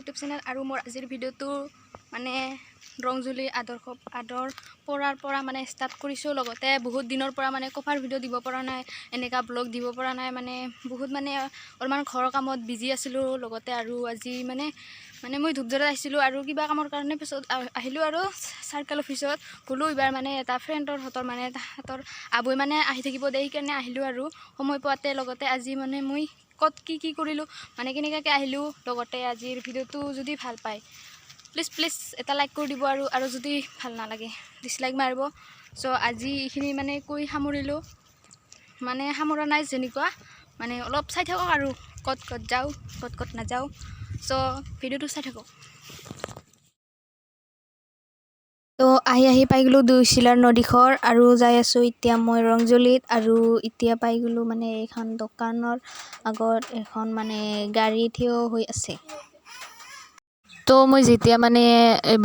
YouTube channel আৰু মোৰ আজিৰ ভিডিঅ'টো মানে ৰংজুলি আদৰ পৰা মানে ষ্টাৰ্ট কৰিছোঁ। লগতে বহুত দিনৰ পৰা মানে কভাৰ ভিডিঅ' দিব পৰা নাই, এনেকা ব্লগ দিব পৰা নাই, মানে বহুত মানে অলপমান ঘৰৰ কামত বিজি আছিলোঁ। লগতে আৰু আজি মানে মই ধূপধাৰাত আহিছিলোঁ আৰু কিবা কামৰ কাৰণে পিছত আহিলোঁ আৰু চাৰ্কেল অফিচত গ'লোঁ। এইবাৰ মানে এটা ফ্ৰেণ্ডৰ মানে তাহাঁতৰ আবৈ মানে আহি থাকিব দে, সেইকাৰণে আহিলোঁ আৰু সময় পোৱাতে। লগতে আজি মানে মই ক'ত কি কৰিলোঁ, মানে কেনেকৈ আহিলোঁ। লগতে আজিৰ ভিডিঅ'টো যদি ভাল পায় প্লিজ এটা লাইক কৰি দিব আৰু যদি ভাল নালাগে ডিছলাইক মাৰিব। চ' আজি এইখিনি মানে কৈ সামৰিলোঁ, মানে সামৰা নাই যেনেকুৱা, মানে অলপ চাই থাকক আৰু ক'ত যাওঁ ক'ত নাযাওঁ। চ' ভিডিঅ'টো চাই থাকক। তো আহি পাই গ'লোঁ দুইচিলাৰ নদীখৰ আৰু যাই আছোঁ এতিয়া মই ৰংজুলিত। আৰু এতিয়া পাই গ'লোঁ মানে এইখন দোকানৰ আগত এখন মানে গাড়ী থিয় হৈ আছে। তো মই যেতিয়া মানে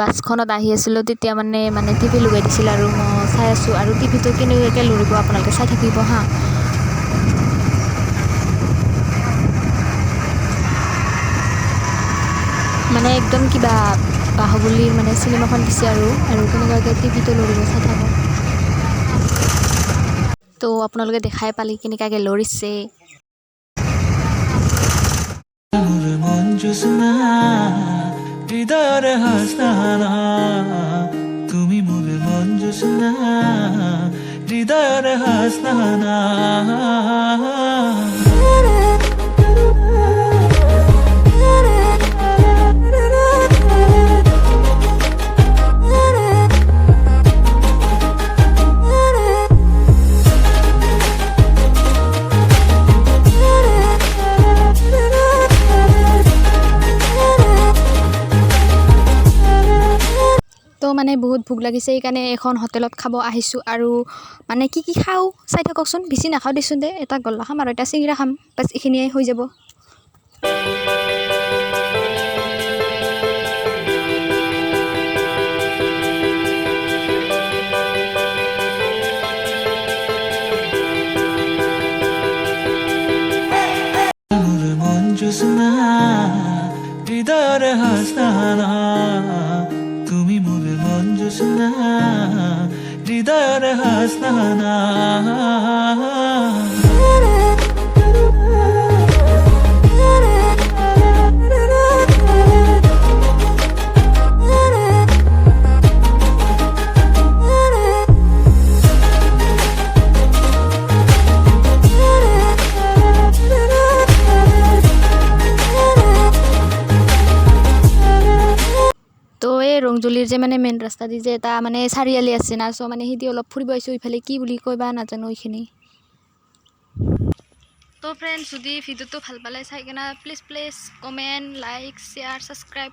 বাছখনত আহি আছিলোঁ তেতিয়া মানে টিভি লগাই দিছিল আৰু মই চাই আছোঁ। আৰু টিভিটো কেনেকুৱাকৈ লৰিব আপোনালোকে চাই থাকিব হা। মানে একদম কিবা বাহুবলীৰ মানে চিনেমাখন দিছে আৰু কেনেকুৱাকৈ টিভিটো লৰিব চাই থাকক। তো আপোনালোকে দেখাই পালি কেনেকুৱাকৈ লৰিছে। হৃদয়ৰে হাসনা তুমি মোৰ মন জোছনা হৃদয়ৰে হাসনা তো মানে বহুত ভোক লাগিছে, সেইকাৰণে এখন হোটেলত খাব আহিছোঁ। আৰু মানে কি খাওঁ চাই থাককচোন। বেছি নাখাওঁ দেচোন দে, এটা গল্লা খাম আৰু এটা চিঙৰা খাম, বাছ এইখিনিয়ে হৈ যাব। হৃদয়ৰে হাসনা তুমি মোৰ মন জোছনা হৃদয়ৰে হাসনা তো এই ৰংজুলিৰ যে মানে মেইন ৰাস্তা দি যে এটা মানে চাৰিআলি আছে না, চ' মানে সিদি অলপ ফুৰিব আহিছোঁ। ইফালে কি বুলি কয় বা নাজানো এইখিনি। তো ফ্ৰেণ্ডছ, যদি ভিডিঅ'টো ভাল পালে চাই কিনে please comment, like, share, subscribe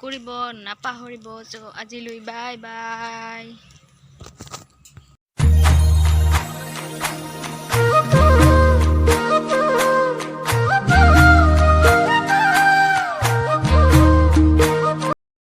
কৰিব নাপাহৰিব। চ' আজিলৈ বাই।